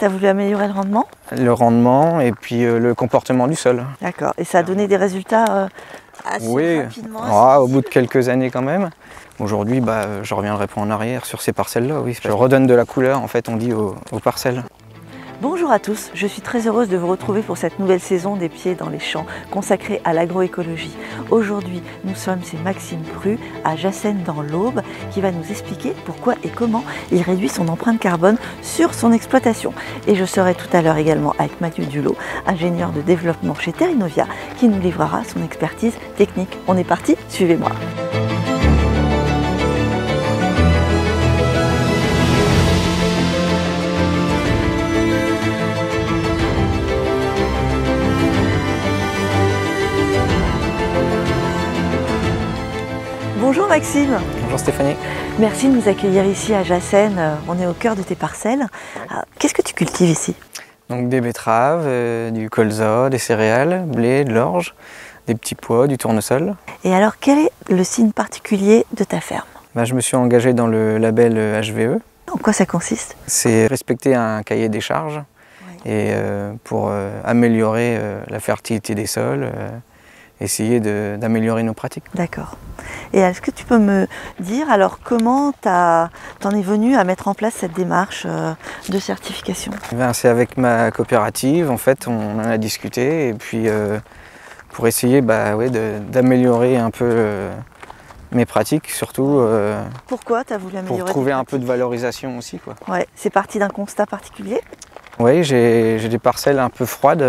Tu as voulu améliorer le rendement? Le rendement et puis le comportement du sol. D'accord. Et ça a donné des résultats assez rapidement? Au bout de quelques années quand même. Aujourd'hui, je reviendrai pas en arrière sur ces parcelles-là. Oui. Je redonne de la couleur, en fait, on dit aux parcelles. Bonjour à tous, je suis très heureuse de vous retrouver pour cette nouvelle saison des Pieds dans les champs consacrée à l'agroécologie. Aujourd'hui, nous sommes chez Maxime Pru à Jassènes dans l'Aube qui va nous expliquer pourquoi et comment il réduit son empreinte carbone sur son exploitation. Et je serai tout à l'heure également avec Mathieu Dulot, ingénieur de développement chez Terrinovia, qui nous livrera son expertise technique. On est parti, suivez-moi. Bonjour Maxime. Bonjour Stéphanie. Merci de nous accueillir ici à Jassènes. On est au cœur de tes parcelles. Qu'est-ce que tu cultives ici? Donc des betteraves, du colza, des céréales, blé, de l'orge, des petits pois, du tournesol. Et alors quel est le signe particulier de ta ferme? Je me suis engagé dans le label HVE. En quoi ça consiste? C'est respecter un cahier des charges et pour améliorer la fertilité des sols, essayer d'améliorer nos pratiques. D'accord. Et est-ce que tu peux me dire alors comment t'en es venu à mettre en place cette démarche de certification? C'est avec ma coopérative, en fait, on en a discuté et puis pour essayer d'améliorer un peu mes pratiques, surtout Pourquoi tu as voulu améliorer? pour trouver un peu de valorisation aussi, quoi. Ouais, c'est parti d'un constat particulier? Oui, j'ai des parcelles un peu froides,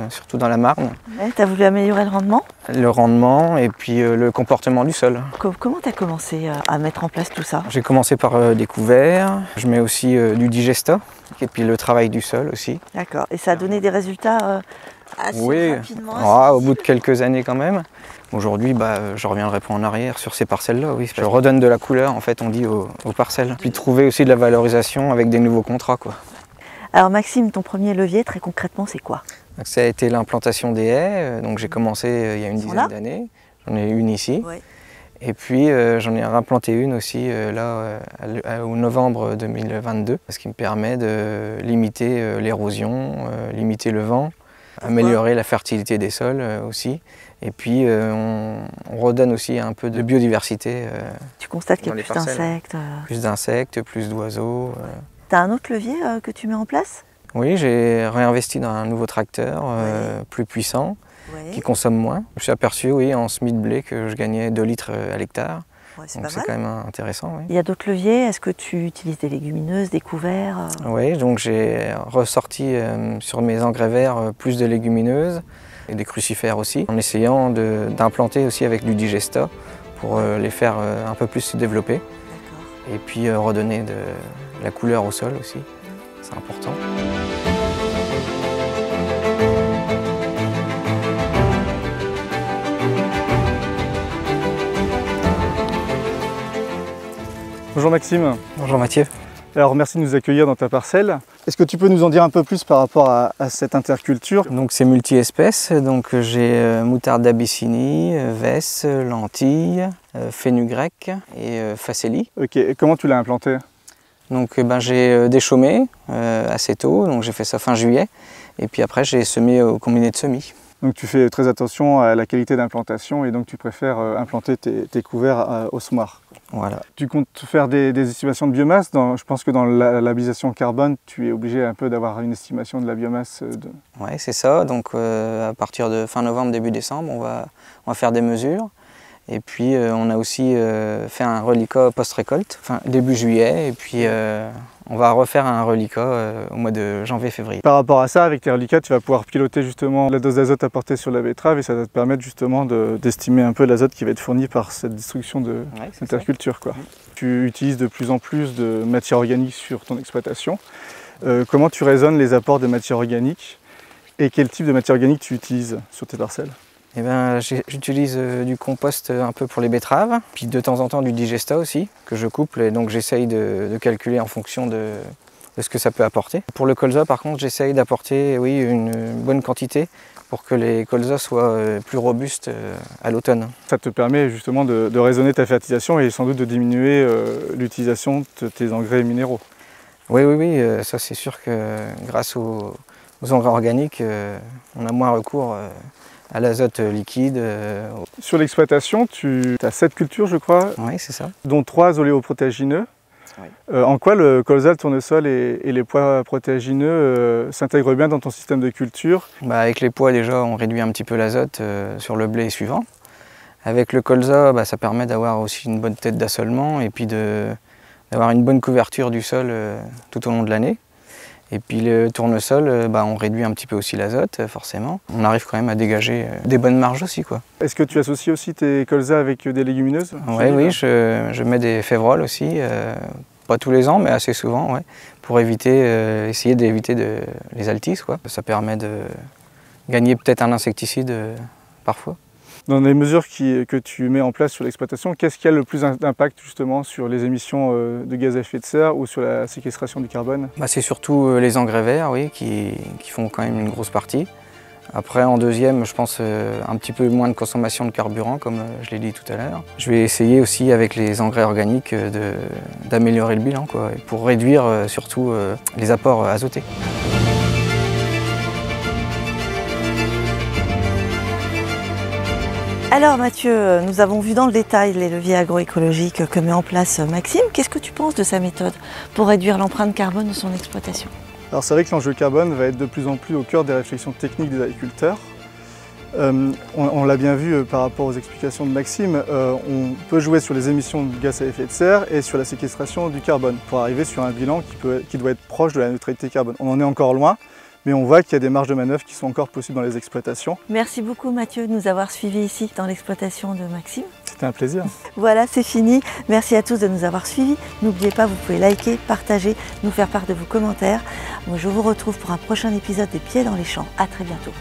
surtout dans la Marne. Ouais, tu as voulu améliorer le rendement? Le rendement et puis le comportement du sol. Comment tu as commencé à mettre en place tout ça? J'ai commencé par des couverts, je mets aussi du digesta et puis le travail du sol aussi. D'accord, et ça a donné des résultats assez rapidement? Au bout de quelques années quand même. Aujourd'hui, je reviendrai pas en arrière sur ces parcelles-là. Oui. Je redonne de la couleur, en fait, on dit aux parcelles. Puis trouver aussi de la valorisation avec des nouveaux contrats, quoi. Alors Maxime, ton premier levier, très concrètement, c'est quoi? Donc, ça a été l'implantation des haies. Donc j'ai commencé il y a une dizaine d'années. J'en ai une ici. Ouais. Et puis j'en ai implanté une aussi au novembre 2022, ce qui me permet de limiter l'érosion, limiter le vent, améliorer la fertilité des sols aussi. Et puis on redonne aussi un peu de biodiversité. Tu constates qu'il y a plus d'insectes? Plus d'insectes, plus d'oiseaux. Tu as un autre levier que tu mets en place? Oui, j'ai réinvesti dans un nouveau tracteur plus puissant, qui consomme moins. Je me suis aperçu en semis de blé que je gagnais 2 litres à l'hectare. Ouais, c'est donc c'est quand même intéressant. Oui. Il y a d'autres leviers? Est-ce que tu utilises des légumineuses, des couverts? Oui, donc j'ai ressorti sur mes engrais verts plus de légumineuses et des crucifères aussi, en essayant d'implanter aussi avec du digesta pour les faire un peu plus se développer. Et puis redonner de la couleur au sol aussi, c'est important. Bonjour Maxime. Bonjour Mathieu. Alors merci de nous accueillir dans ta parcelle. Est-ce que tu peux nous en dire un peu plus par rapport à cette interculture? Donc c'est multi-espèces, donc j'ai moutarde d'Abyssinie, vesse, lentilles, fenugrec et facélie. Ok, et comment tu l'as implanté? Donc j'ai déchaumé assez tôt, donc j'ai fait ça fin juillet, et puis après j'ai semé au combiné de semis. Donc tu fais très attention à la qualité d'implantation et donc tu préfères implanter tes couverts au semoir. Voilà. Tu comptes faire des estimations de biomasse? Je pense que dans la labellisation carbone, tu es obligé un peu d'avoir une estimation de la biomasse. Oui, c'est ça. Donc à partir de fin novembre, début décembre, on va faire des mesures. Et puis on a aussi fait un reliquat post-récolte, début juillet, et puis on va refaire un reliquat au mois de janvier-février. Par rapport à ça, avec tes reliquats, tu vas pouvoir piloter justement la dose d'azote apportée sur la betterave et ça va te permettre justement d'estimer un peu l'azote qui va être fourni par cette destruction de l'interculture. Tu utilises de plus en plus de matière organique sur ton exploitation. Comment tu raisonnes les apports de matière organique et quel type de matière organique tu utilises sur tes parcelles? J'utilise du compost un peu pour les betteraves, puis de temps en temps du digesta aussi, que je couple, et donc j'essaye de calculer en fonction de ce que ça peut apporter. Pour le colza, par contre, j'essaye d'apporter une bonne quantité pour que les colzas soient plus robustes à l'automne. Ça te permet justement de raisonner ta fertilisation et sans doute de diminuer l'utilisation de tes engrais minéraux. Oui, ça c'est sûr que grâce aux engrais organiques, on a moins recours à l'azote liquide. Sur l'exploitation, tu as 7 cultures, je crois, Oui, c'est ça. dont 3 oléoprotéagineux. Oui. En quoi le colza, le tournesol et les pois protéagineux s'intègrent bien dans ton système de culture? Avec les pois, déjà, on réduit un petit peu l'azote sur le blé suivant. Avec le colza, ça permet d'avoir aussi une bonne tête d'assolement et puis d'avoir une bonne couverture du sol tout au long de l'année. Et puis le tournesol, on réduit un petit peu aussi l'azote, forcément. On arrive quand même à dégager des bonnes marges aussi, quoi. Est-ce que tu associes aussi tes colzas avec des légumineuses? Oui, je mets des févroles aussi, pas tous les ans, mais assez souvent, ouais, pour essayer d'éviter les altices, quoi. Ça permet de gagner peut-être un insecticide parfois. Dans les mesures que tu mets en place sur l'exploitation, qu'est-ce qui a le plus d'impact justement sur les émissions de gaz à effet de serre ou sur la séquestration du carbone? C'est surtout les engrais verts, oui, qui font quand même une grosse partie. Après, en deuxième, je pense un petit peu moins de consommation de carburant, comme je l'ai dit tout à l'heure. Je vais essayer aussi avec les engrais organiques d'améliorer le bilan, quoi, pour réduire surtout les apports azotés. Alors Mathieu, nous avons vu dans le détail les leviers agroécologiques que met en place Maxime. Qu'est-ce que tu penses de sa méthode pour réduire l'empreinte carbone de son exploitation? Alors c'est vrai que l'enjeu carbone va être de plus en plus au cœur des réflexions techniques des agriculteurs. On l'a bien vu par rapport aux explications de Maxime, on peut jouer sur les émissions de gaz à effet de serre et sur la séquestration du carbone pour arriver sur un bilan qui doit être proche de la neutralité carbone. On en est encore loin, mais on voit qu'il y a des marges de manœuvre qui sont encore possibles dans les exploitations. Merci beaucoup Mathieu de nous avoir suivis ici dans l'exploitation de Maxime. C'était un plaisir. Voilà, c'est fini. Merci à tous de nous avoir suivis. N'oubliez pas, vous pouvez liker, partager, nous faire part de vos commentaires. Moi, je vous retrouve pour un prochain épisode des Pieds dans les champs. À très bientôt.